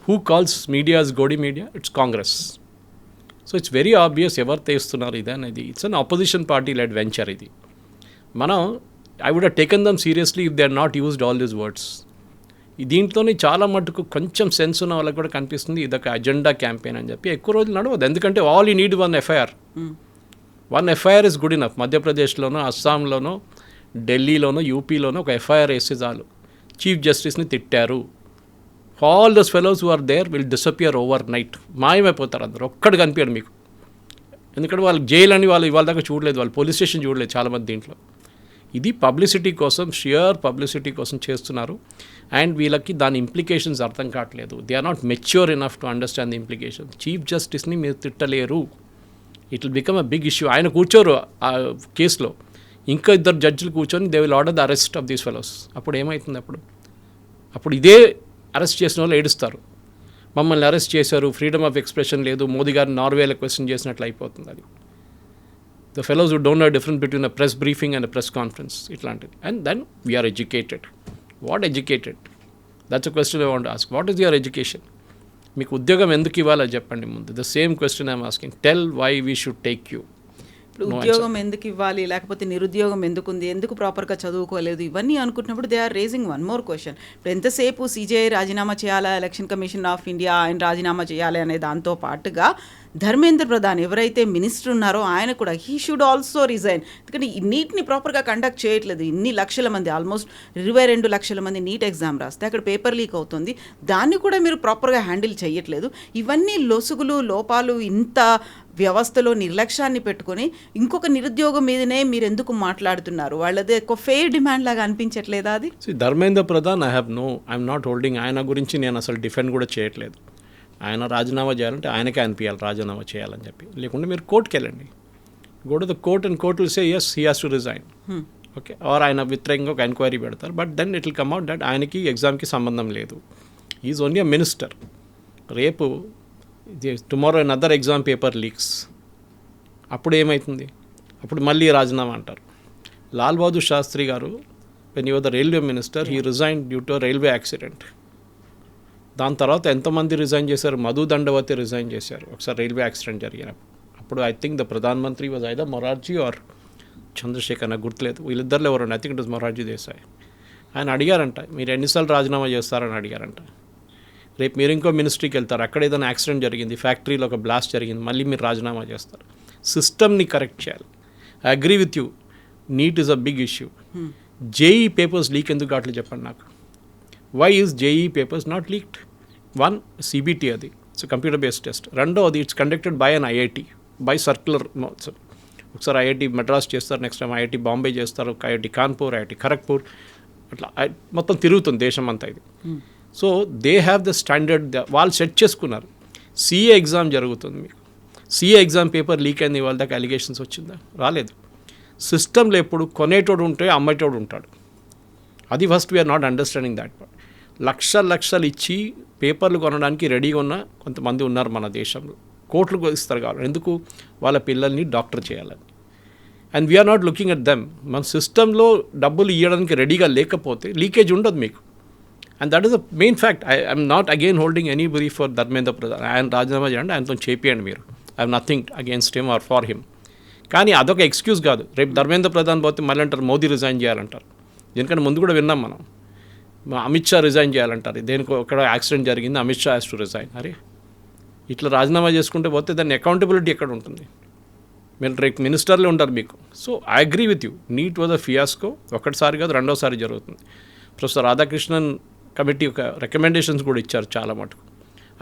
Who calls media's Godi media? It's Congress. So it's very obvious ఎవరు తెస్తున్నారు ఇది అనేది. It's an opposition party led venture ఇది. మనం I would have taken them seriously if they had not used all these words. దీంట్లోనే చాలా మటుకు కొంచెం సెన్స్ ఉన్న వాళ్ళకి కూడా కనిపిస్తుంది ఇదొక అజెండా క్యాంపెయిన్ అని చెప్పి. ఎక్కువ రోజులు నడవదు, ఎందుకంటే all you need one FIR. One FIR is good enough. మధ్యప్రదేశ్లోనో, అస్సాంలోనో, ఢిల్లీలోనో, యూపీలోనో ఒక ఎఫ్ఐఆర్ వేస్తే చాలు. చీఫ్ జస్టిస్ని తిట్టారు, all those fellows who are there will disappear overnight. మాయమైపోతారు అందరూ, ఒక్కడు కనిపించాడు మీకు. ఎందుకంటే వాళ్ళకి జైలు అని వాళ్ళు ఇవాళ దాకా చూడలేదు, వాళ్ళు పోలీస్ స్టేషన్ చూడలేదు చాలామంది. దీంట్లో ఇది పబ్లిసిటీ కోసం, షియర్ పబ్లిసిటీ కోసం చేస్తున్నారు. అండ్ వీళ్ళకి దాని ఇంప్లికేషన్స్ అర్థం కావట్లేదు. They are not mature enough to understand the implication. Chief జస్టిస్ని మీరు తిట్టలేరు, it will become a big issue. ఆయన కూర్చోరు ఆ కేసులో, ఇంకా 2 జడ్జిలు కూర్చొని they will order the arrest of these fellows. అప్పుడు ఏమవుతుంది? అప్పుడు ఇదే అరెస్ట్ చేసిన వాళ్ళు ఏడుస్తారు. మమ్మల్ని అరెస్ట్ చేశారు, ఫ్రీడమ్ ఆఫ్ ఎక్స్ప్రెషన్ లేదు, మోదీ గారిని నార్వేలో క్వశ్చన్ చేసినట్లు అయిపోతుంది అది. The fellows who don't know difference between a press briefing and a press conference ఇట్లాంటిది. And then we are educated. What educated? That's a question I want ask. What is your education? మీకు ఉద్యోగం ఎందుకు ఇవ్వాలో చెప్పండి ముందు. The same question I'm asking. Tell why we should take you. ఇప్పుడు ఉద్యోగం ఎందుకు ఇవ్వాలి, లేకపోతే నిరుద్యోగం ఎందుకు ఉంది, ఎందుకు ప్రాపర్గా చదువుకోలేదు, ఇవన్నీ అనుకుంటున్నప్పుడు they are raising one more question. ఇప్పుడు ఎంతసేపు సిజేఐ రాజీనామా చేయాలా, ఎలక్షన్ కమిషన్ ఆఫ్ ఇండియా ఆయన రాజీనామా చేయాలి అనే దాంతో పాటుగా ధర్మేంద్ర ప్రధాన్ ఎవరైతే మినిస్టర్ ఉన్నారో ఆయన కూడా హీ షుడ్ ఆల్సో రిజైన్. ఎందుకంటే ఈ నీట్ని ప్రాపర్గా కండక్ట్ చేయట్లేదు. ఇన్ని లక్షల మంది, ఆల్మోస్ట్ 22 లక్షల మంది నీట్ ఎగ్జామ్ రాస్తే అక్కడ పేపర్ లీక్ అవుతుంది, దాన్ని కూడా మీరు ప్రాపర్గా హ్యాండిల్ చేయట్లేదు. ఇవన్నీ లొసుగులు, లోపాలు, ఇంత వ్యవస్థలో నిర్లక్ష్యాన్ని పెట్టుకొని ఇంకొక నిరుద్యోగం మీదనే మీరు ఎందుకు మాట్లాడుతున్నారు? వాళ్ళది ఒక ఫెయిర్ డిమాండ్ లాగా అనిపించట్లేదా అది? Dharmendra Pradhan I'm not holding. ఆయన గురించి నేను అసలు డిఫెండ్ కూడా చేయట్లేదు. ఆయన రాజీనామా చేయాలంటే ఆయనకే అనిపించాలి రాజీనామా చేయాలని చెప్పి. లేకుంటే మీరు కోర్టుకి వెళ్ళండి, go to the court and court will say yes he has to resign. Okay, or ఆయన వ్యతిరేకంగా ఒక ఎంక్వైరీ పెడతారు. But then it will come out that ఆయనకి ఎగ్జామ్కి సంబంధం లేదు. Is only a minister. రేపు tomorrow another exam paper leaks, అప్పుడు ఏమవుతుంది? అప్పుడు మళ్ళీ రాజీనామా అంటారు. లాల్ బహదూర్ శాస్త్రి గారు when you are the railway minister he resign due to railway accident. దాని తర్వాత ఎంతమంది రిజైన్ చేశారు? మధు దండవతి రిజైన్ చేశారు ఒకసారి రైల్వే యాక్సిడెంట్ జరిగినప్పుడు. అప్పుడు ఐ థింక్ ద ప్రధాన మంత్రి was either Morarji or Chandrashekhar, నాకు గుర్తులేదు, వీళ్ళిద్దరిలో ఎవరండి. I think it was Morarji Desai. ఆయన అడిగారంట, మీరు ఎన్నిసార్లు రాజీనామా చేస్తారని అడిగారంట. రేపు మీరు ఇంకో మినిస్ట్రీకి వెళ్తారు, అక్కడ ఏదైనా యాక్సిడెంట్ జరిగింది, ఫ్యాక్టరీలో ఒక బ్లాస్ట్ జరిగింది, మళ్ళీ మీరు రాజీనామా చేస్తారు. సిస్టమ్ని కరెక్ట్ చేయాలి. I agree with you, NEET is a big issue. JEE papers leak ఎందుకు కావట్లేదు చెప్పండి నాకు. Why is JEE papers not leaked? One, CBT, అది ఇట్స్ కంప్యూటర్ బేస్డ్ టెస్ట్. రెండోది it's conducted by an IIT by circular. ఒకసారి IIT Madras చేస్తారు, next time IIT Bombay చేస్తారు, IIT Kanpur, IIT Kharagpur, అట్లా మొత్తం తిరుగుతుంది దేశం అంతా ఇది. So they have the standard, వాళ్ళు సెట్ చేసుకున్నారు. సిఏ ఎగ్జామ్ జరుగుతుంది మీకు, సిఏ ఎగ్జామ్ పేపర్ లీక్ అయింది, వాళ్ళ దాకా అలిగేషన్స్ వచ్చిందా? రాలేదు. సిస్టంలో ఎప్పుడు కొనేటోడు ఉంటే అమ్మేటోడు ఉంటాడు. అది first we are not understanding that part. లక్షలు ఇచ్చి పేపర్లు కొనడానికి రెడీగా ఉన్న కొంతమంది ఉన్నారు మన దేశంలో. కోట్లు ఇస్తారు కావాలి, ఎందుకు? వాళ్ళ పిల్లల్ని డాక్టర్ చేయాలని. And we are not looking at them. మన సిస్టంలో డబ్బులు ఇవ్వడానికి రెడీగా లేకపోతే లీకేజ్ ఉండదు మీకు. And that is the main fact. I'm not again holding any brief for Dharmendra Pradhan. ఆయన రాజీనామా చేయండి, ఆయనతో చేపియండి మీరు. I'm nothing against him or for him. కానీ అదొక ఎక్స్క్యూజ్ కాదు. రేపు ధర్మేంద్ర ప్రధాన్ పోతే మళ్ళీ అంటారు మోదీ రిజైన్ చేయాలంటారు. దీనికంటే ముందు కూడా విన్నాం మనం, అమిత్ షా రిజైన్ చేయాలంటారు. దేనికి ఒక యాక్సిడెంట్ జరిగింది, Amit Shah has to resign. అరే ఇట్లా రాజీనామా చేసుకుంటే పోతే దాని అకౌంటబిలిటీ ఎక్కడ ఉంటుంది? మీరు రేపు మినిస్టర్లే ఉంటారు మీకు. So I agree with you, NEET was a fiasco. ఒకటిసారి కాదు, రెండోసారి జరుగుతుంది. ప్రొఫెసర్ రాధాకృష్ణన్ కమిటీ ఒక రికమెండేషన్స్ కూడా ఇచ్చారు చాలా మటుకు.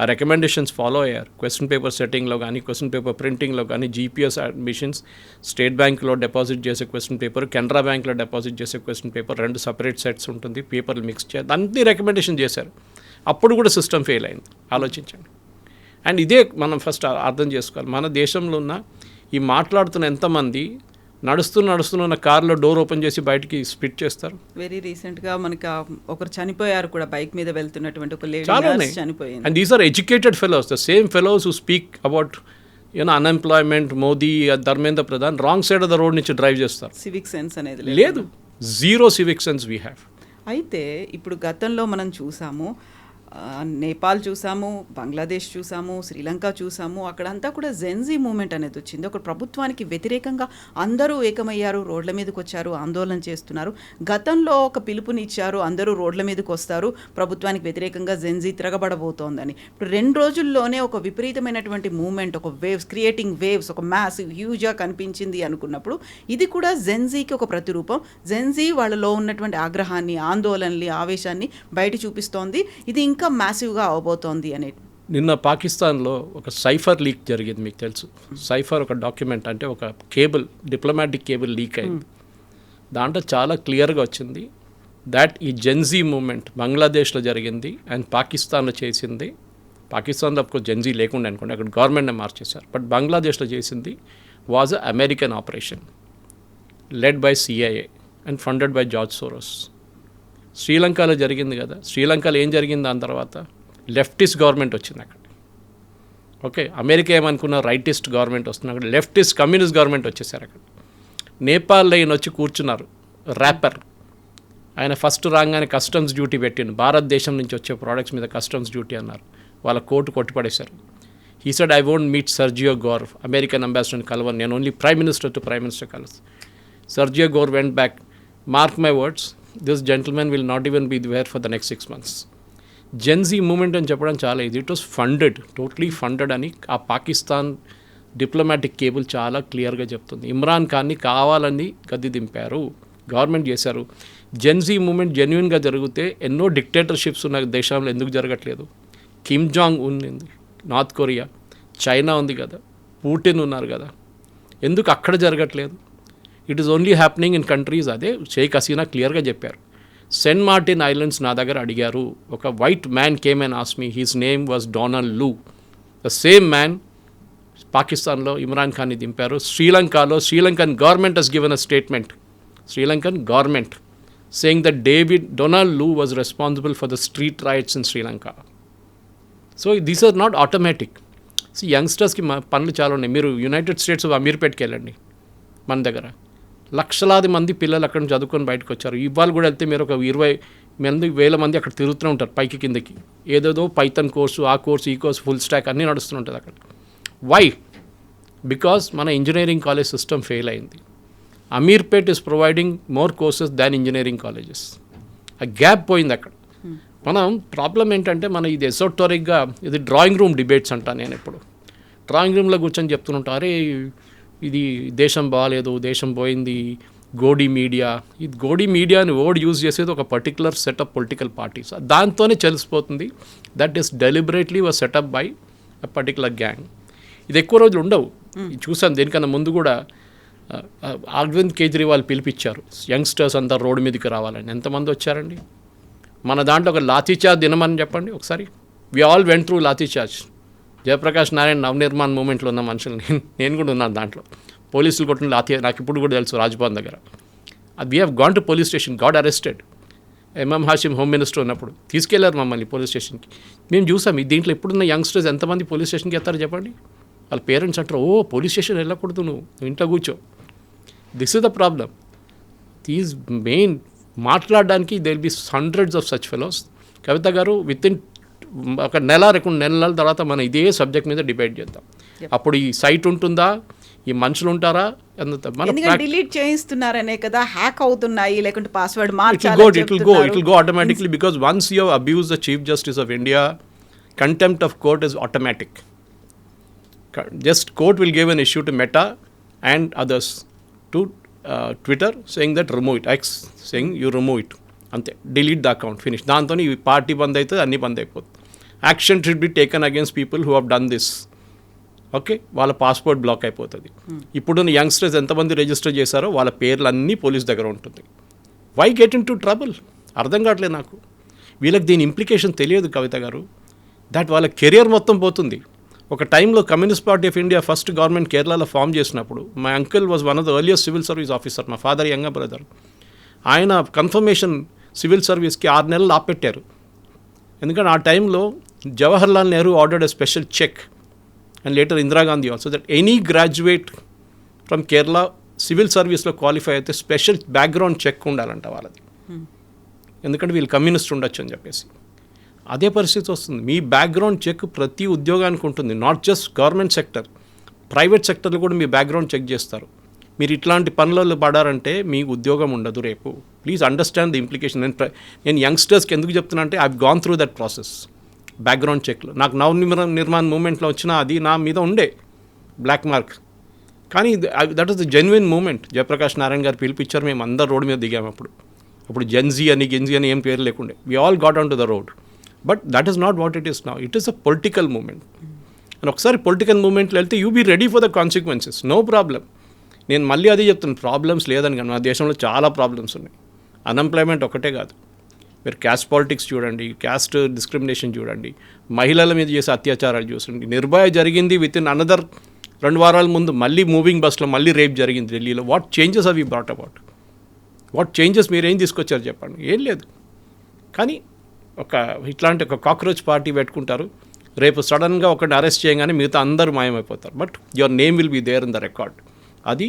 ఆ రికమెండేషన్స్ ఫాలో అయ్యారు. క్వశ్చన్ పేపర్ సెట్టింగ్లో కానీ, క్వశ్చన్ పేపర్ ప్రింటింగ్లో కానీ, జీపీఎస్ అడ్మిషన్స్, స్టేట్ బ్యాంక్లో డిపాజిట్ చేసే క్వశ్చన్ పేపర్, కెనరా బ్యాంక్లో డిపాజిట్ చేసే క్వశ్చన్ పేపర్, 2 సపరేట్ సెట్స్ ఉంటుంది, పేపర్లు మిక్స్ చేయాలి, అన్ని రికమెండేషన్ చేశారు. అప్పుడు కూడా సిస్టమ్ ఫెయిల్ అయింది. ఆలోచించండి. అండ్ ఇదే మనం ఫస్ట్ అర్థం చేసుకోవాలి. మన దేశంలో ఉన్న ఈ మాట్లాడుతున్న ఎంతమంది నడుస్తున్న కార్లో డోర్ ఓపెన్ చేసి బయటికి స్పిట్ చేస్తారు. వెరీ రీసెంట్గా మనకి ఒకరు చనిపోయారు కూడా, బైక్ మీద వెళ్తున్నటువంటి ఒక లేడీ చనిపోయింది. And these are educated fellows, the same fellows who speak about unemployment, Modi, Dharmendra Pradhan wrong side of the road నుంచి డ్రైవ్ చేస్తారు. సివిక్ సెన్స్ అనేది లేదు, zero civic sense we have. అయితే ఇప్పుడు గతంలో మనం చూసాము, నేపాల్ చూసాము, బంగ్లాదేశ్ చూసాము, శ్రీలంక చూసాము. అక్కడంతా కూడా జెన్జీ మూమెంట్ అనేది వచ్చింది. ఒక ప్రభుత్వానికి వ్యతిరేకంగా అందరూ ఏకమయ్యారు, రోడ్ల మీదకి వచ్చారు, ఆందోళన చేస్తున్నారు. గతంలో ఒక పిలుపునిచ్చారు, అందరూ రోడ్ల మీదకి వస్తారు, ప్రభుత్వానికి వ్యతిరేకంగా జెన్జీ తిరగబడబోతోందని. ఇప్పుడు 2 రోజుల్లోనే ఒక విపరీతమైనటువంటి మూమెంట్, ఒక వేవ్స్, క్రియేటింగ్ వేవ్స్, ఒక మ్యాసివ్ హ్యూజ్గా కనిపించింది అనుకున్నప్పుడు ఇది కూడా జెన్జీకి ఒక ప్రతిరూపం. జెన్జీ వాళ్ళలో ఉన్నటువంటి ఆగ్రహాన్ని, ఆందోళనని, ఆవేశాన్ని బయట చూపిస్తోంది. ఇది ఇంకా మ్యాసివ్గా అవబోతోంది అనే. నిన్న పాకిస్తాన్లో ఒక సైఫర్ లీక్ జరిగింది, మీకు తెలుసు. సైఫర్ ఒక డాక్యుమెంట్, అంటే ఒక కేబుల్, డిప్లొమాటిక్ కేబుల్ లీక్ అయింది. దాంట్లో చాలా క్లియర్గా వచ్చింది దాట్ ఈ జెన్జీ మూమెంట్ బంగ్లాదేశ్లో జరిగింది అండ్ పాకిస్తాన్లో చేసింది. పాకిస్తాన్లో అప్పుడు జెన్జీ లేకుండా అనుకోండి, అక్కడ గవర్నమెంట్ని మార్చేశారు. బట్ బంగ్లాదేశ్లో చేసింది was a American operation led by CIA and funded by George Soros. శ్రీలంకలో జరిగింది కదా, శ్రీలంకలో ఏం జరిగింది దాని తర్వాత? లెఫ్టిస్ట్ గవర్నమెంట్ వచ్చింది అక్కడ. ఓకే, అమెరికా ఏమనుకున్న రైటిస్ట్ గవర్నమెంట్ వస్తుంది, అక్కడ లెఫ్టిస్ట్ కమ్యూనిస్ట్ గవర్నమెంట్ వచ్చేసారు అక్కడ. నేపాల్లో ఈయన వచ్చి కూర్చున్నారు, ర్యాపర్. ఆయన ఫస్ట్ రాగానే కస్టమ్స్ డ్యూటీ పెట్టిండు, భారతదేశం నుంచి వచ్చే ప్రోడక్ట్స్ మీద కస్టమ్స్ డ్యూటీ అన్నారు. వాళ్ళ కోర్టు కొట్టిపడేశారు. He said, I won't meet Sergio Gor, American అంబాసిడర్ని కలవను, నేను only prime minister to prime minister కలుసు. Sergio Gor went back, mark my words, this gentlemen will not even be there for the next 6 months. Gen Z movement అని చెప్పడం చాలా ఇది. It was funded, totally funded అని ఆ Pakistan diplomatic cable చాలా క్లియర్గా చెప్తుంది. ఇమ్రాన్ ఖాన్ని కావాలని గద్దె దింపారు, గవర్నమెంట్ చేశారు. జెన్జీ మూమెంట్ జెన్యున్గా జరిగితే ఎన్నో డిక్టేటర్షిప్స్ ఉన్న దేశంలో ఎందుకు జరగట్లేదు? కిమ్ జాంగ్ ఉంది, నార్త్ కొరియా, చైనా ఉంది కదా, పుటిన్ ఉన్నారు కదా, ఎందుకు అక్కడ జరగట్లేదు? It is only happening in countries. అదే షేక్ హసీనా క్లియర్గా చెప్పారు. సెయింట్ మార్టిన్ ఐలాండ్స్ నా దగ్గర అడిగారు, ఒక white man came and asked me, his name was Donald Lu. The same man పాకిస్తాన్లో ఇమ్రాన్ ఖాన్ని దింపారు. శ్రీలంకలో Sri Lankan government has given a statement, Sri Lankan government saying that Donald Lu was responsible for the street riots in Sri Lanka. So these are not automatic. So యంగ్స్టర్స్కి పనులు చాలా ఉన్నాయి. మీరు United states of అమీర్పేట్కి వెళ్ళండి, మన దగ్గర లక్షలాది మంది పిల్లలు అక్కడ నుంచి చదువుకొని బయటకు వచ్చారు. ఇవాళ కూడా వెళ్తే మీరు ఒక 20,000 మంది అక్కడ తిరుగుతూనే ఉంటారు పైకి కిందకి. ఏదేదో పైథాన్ కోర్సు, ఆ కోర్సు, ఈ కోర్సు, ఫుల్ స్టాక్ అన్నీ నడుస్తుంటుంది అక్కడ. వై? బికాస్ మన ఇంజనీరింగ్ కాలేజ్ సిస్టమ్ ఫెయిల్ అయింది. Ameerpet is providing more courses than engineering colleges. ఆ గ్యాప్ పోయింది అక్కడ. మనం ప్రాబ్లం ఏంటంటే మన ఇది ఎసోటోరిక్గా, ఇది డ్రాయింగ్ రూమ్ డిబేట్స్ అంటాను నేను ఎప్పుడు. డ్రాయింగ్ రూమ్లో కూర్చొని చెప్తుంటా, అరే ఇది దేశం బాగాలేదు, దేశం పోయింది, గోడీ మీడియా. ఇది గోడీ మీడియాని వర్డ్ యూజ్ చేసేది ఒక పర్టికులర్ సెటప్ పొలిటికల్ పార్టీస్. దాంతోనే తెలిసిపోతుంది that is deliberately was setup by a particular gang. ఇది ఎక్కువ రోజులు ఉండవు. చూసాను, దేనికన్నా ముందు కూడా అరవింద్ కేజ్రీవాల్ పిలిపించారు యంగ్స్టర్స్ అంతా రోడ్డు మీదకి రావాలని. ఎంతమంది వచ్చారండి? మన దాంట్లో ఒక లాఠీచార్జ్ దినమని చెప్పండి ఒకసారి. We all went through lathi charge. Jayaprakash Narayan Navnirman మూమెంట్లో ఉన్న మనుషులు నేను కూడా ఉన్నాను దాంట్లో. పోలీసులు కొట్టిన లాఠీ నాకు ఇప్పుడు కూడా తెలుసు, రాజ్భవన్ దగ్గర. We have gone to police station, got arrested. MM Hashim home minister ఉన్నప్పుడు తీసుకెళ్లారు మమ్మల్ని పోలీస్ స్టేషన్కి. మేము చూసాం. దీంట్లో ఇప్పుడున్న యంగ్స్టర్స్ ఎంతమంది పోలీస్ స్టేషన్కి వెళ్తారు చెప్పండి? వాళ్ళ పేరెంట్స్ అంటారు, ఓ పోలీస్ స్టేషన్ వెళ్ళకూడదు, నువ్వు ఇంట్లో కూర్చో. This is the problem. These men మాట్లాడడానికి they will be hundreds of such fellows. Kavitha garu, with in ఒక 1-2 నెలల తర్వాత మనం ఇదే సబ్జెక్ట్ మీద డిబేట్ చేద్దాం. అప్పుడు ఈ సైట్ ఉంటుందా, ఈ మనుషులు ఉంటారా? డిలీట్ చేయిస్తున్నారనే కదా, హ్యాక్ అవుతున్నాయి, లేకుంటే password it will go automatically because once you have abused the Chief Justice of India, contempt of court is automatic. Just court will give an issue to Meta and others to Twitter saying that remove it, X saying you remove it, అంతే, delete the account, finish. దాంతో ఈ party బంద్ అవుతుంది, అన్నీ బంద్ అయిపోతుంది. Action should be taken against people who have done this. Okay, వాళ్ళ passport black అయిపోతుంది. ఇప్పుడున్న youngsters ఎంతమంది రిజిస్టర్ చేశారో వాళ్ళ పేర్లు అన్నీ పోలీస్ దగ్గర ఉంటుంది. Why get in to trouble? అర్థం కావట్లేదు నాకు. వీళ్ళకి దీని ఇంప్లికేషన్ తెలియదు కవిత గారు. దట్ వాళ్ళ కెరియర్ మొత్తం పోతుంది. ఒక టైంలో communist party of India first government కేరళలో ఫామ్ చేసినప్పుడు my uncle was one of the earliest civil service officer, మా ఫాదర్ యంగర్ బ్రదర్. ఆయన కన్ఫర్మేషన్ సివిల్ సర్వీస్కి 6 నెలలు ఆపెట్టారు. ఎందుకంటే ఆ టైంలో Jawaharlal Nehru ordered a special check and later Indira Gandhi also that any graduate from Kerala civil సర్వీస్లో క్వాలిఫై అయితే స్పెషల్ బ్యాక్గ్రౌండ్ చెక్ ఉండాలంట వాళ్ళది. ఎందుకంటే వీళ్ళు కమ్యూనిస్ట్ ఉండొచ్చు అని చెప్పేసి. అదే పరిస్థితి వస్తుంది. మీ బ్యాక్గ్రౌండ్ చెక్ ప్రతి ఉద్యోగానికి ఉంటుంది, not just government sector, private సెక్టర్లో కూడా మీ బ్యాక్గ్రౌండ్ చెక్ చేస్తారు. మీరు ఇట్లాంటి పనులలో పడారంటే మీకు ఉద్యోగం ఉండదు రేపు. Please understand the implication. నేను యంగ్స్టర్స్కి ఎందుకు చెప్తున్నా అంటే I gone through that process. Background చెక్లో నాకు నవనిర్మాణ్ మూమెంట్లో వచ్చిన అది నా మీద ఉండే బ్లాక్ మార్క్. కానీ that is the genuine movement. Jayaprakash Narayan garu పిలిపించారు, మేము అందరు రోడ్డు మీద దిగాము. అప్పుడు జెన్జీ అని గెన్జీ అని ఏం పేరు లేకుండే. We all got on to the road. But that is not what it is now. It is a political movement. And ఒకసారి పొలిటికల్ మూమెంట్లో వెళ్తే you be ready for the consequences, no problem. నేను మళ్ళీ అదే చెప్తాను, ప్రాబ్లమ్స్ లేదని. కానీ మన దేశంలో చాలా ప్రాబ్లమ్స్ ఉన్నాయి. అన్ఎంప్లాయ్మెంట్ ఒకటే కాదు, మీరు క్యాస్ట్ పాలిటిక్స్ చూడండి, క్యాస్ట్ డిస్క్రిమినేషన్ చూడండి, మహిళల మీద చేసే అత్యాచారాలు చూడండి. నిర్భయ జరిగింది, విత్ ఇన్ అనదర్ 2 వారాల ముందు మళ్ళీ మూవింగ్ బస్లో మళ్ళీ రేప్ జరిగింది ఢిల్లీలో. వాట్ చేంజెస్ అవి బ్రాట్ అబౌట్? వాట్ చేంజెస్ మీరేం తీసుకొచ్చారు చెప్పండి? ఏం లేదు. కానీ ఇట్లాంటి ఒక కాక్రోచ్ పార్టీ పెట్టుకుంటారు. రేపు సడన్గా ఒకరిని అరెస్ట్ చేయగానే మిగతా అందరూ మాయమైపోతారు. But your name will be there in the record. అది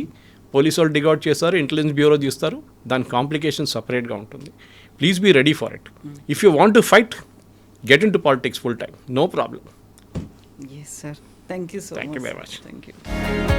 పోలీసు వాళ్ళు డిగౌట్ చేస్తారు, ఇంటెలిజెన్స్ బ్యూరో తీస్తారు, దాని కాంప్లికేషన్ సపరేట్గా ఉంటుంది. Please be ready for it. If you want to fight, get in to politics full time, no problem. Yes, sir. Thank you so much. Thank you very much. Thank you.